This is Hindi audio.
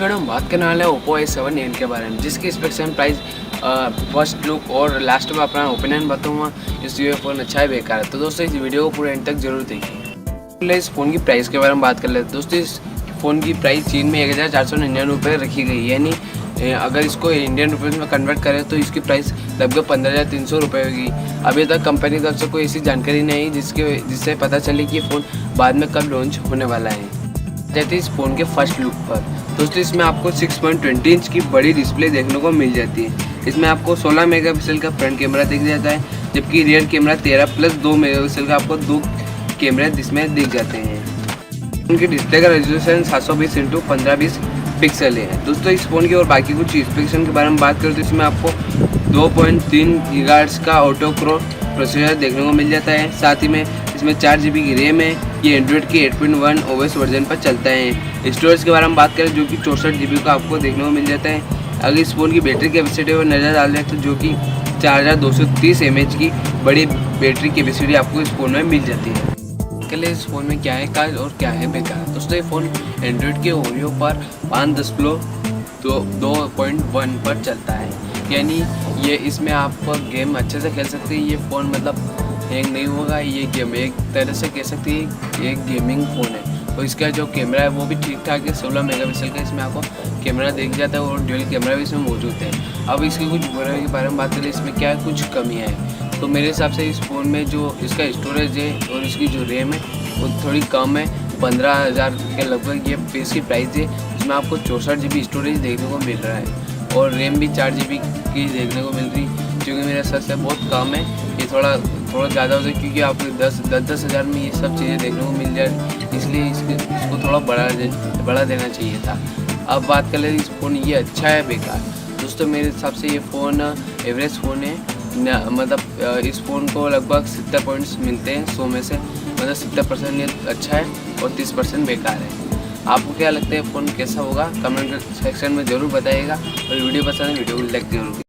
वीडियो हम बात करने वाले हैं ओप्पो a7n के बारे में, जिसकी स्पेक्सन प्राइस फर्स्ट लुक और लास्ट में अपना ओपिनियन बताऊँगा इस फ़ोन अच्छा है बेकार है। तो दोस्तों इस वीडियो को पूरे एंड तक जरूर देखिए। इस फ़ोन की प्राइस के बारे में बात कर लेते हैं। दोस्तों इस फ़ोन की प्राइस चीन में 1499 रुपये रखी गई, यानी अगर इसको इंडियन रुपीज़ में कन्वर्ट करें तो इसकी प्राइस लगभग 15,300 रुपये होगी। अभी तक कंपनी की तरफ से कोई ऐसी जानकारी नहीं है जिससे पता चले कि ये फ़ोन बाद में कब लॉन्च होने वाला है। जाते इस फ़ोन के फर्स्ट लुक पर, दोस्तों इसमें आपको 6.20 इंच की बड़ी डिस्प्ले देखने को मिल जाती है। इसमें आपको 16 मेगापिक्सल का फ्रंट कैमरा दिख जाता है, जबकि रियर कैमरा 13 प्लस 2 मेगापिक्सल का आपको 2 कैमरे इसमें दिख जाते हैं। उनकी डिस्प्ले का रेजोल्यूशन 720x1520 पिक्सल है। दोस्तों इस फ़ोन की और बाकी कुछ स्पेसिफिकेशन के बारे में बात करें तो इसमें आपको 2.3 गीगाहर्ट्ज़ का ऑटो कोर प्रोसेसर देखने को मिल जाता है। साथ ही में इसमें 4 GB की रैम है। ये एंड्रॉइड के 8.1 OS वर्जन पर चलता है। स्टोरेज के बारे में बात करें जो कि 64 GB का आपको देखने को मिल जाता है। अगर इस फ़ोन की बैटरी कैपेसिटी पर नज़र डाल दें तो जो कि 4230 mAh की बड़ी बैटरी कैपेसिटी आपको इस फ़ोन में मिल जाती है। के लिए इस फ़ोन में क्या है खास और क्या है बेकार। दोस्तों ये फ़ोन एंड्रॉइड के ओरियो पर 5.2.1 पर चलता है, यानी ये इसमें आप गेम अच्छे से खेल सकते हैं। ये फ़ोन मतलब हैंग नहीं होगा। ये गेम एक तरह से कह सकते हैं एक गेमिंग फ़ोन है। और इसका जो कैमरा है वो भी ठीक ठाक है, 16 मेगापिक्सल का इसमें आपको कैमरा दिख जाता है और ड्यूल कैमरा भी इसमें मौजूद है। अब इसकी कुछ बुराई के बारे में बात करें, इसमें क्या कुछ कमियाँ हैं तो मेरे हिसाब से इस फ़ोन में जो इसका स्टोरेज है और इसकी जो रैम है वो थोड़ी कम है। 15,000 के लगभग ये इसकी प्राइस है। इसमें आपको 64 GB स्टोरेज देखने को मिल रहा है और रैम भी 4 GB की देखने को मिल रही, जो कि मेरे हिसाब से बहुत कम है। ये थोड़ा ज़्यादा होता है क्योंकि आपको 10 हज़ार में ये सब चीज़ें देखने को मिल जाए, इसलिए इसको थोड़ा बढ़ा देना चाहिए था। अब बात कर लेते इस फ़ोन ये अच्छा है बेकार। दोस्तों मेरे हिसाब से ये फ़ोन एवरेज फ़ोन है, मतलब इस फ़ोन को लगभग 70 पॉइंट्स मिलते हैं 100 में से, मतलब 70% ये अच्छा है और 30% बेकार है। आपको क्या लगता है फ़ोन कैसा होगा कमेंट सेक्शन में ज़रूर बताइएगा और वीडियो पसंद है वीडियो को लाइक जरूर।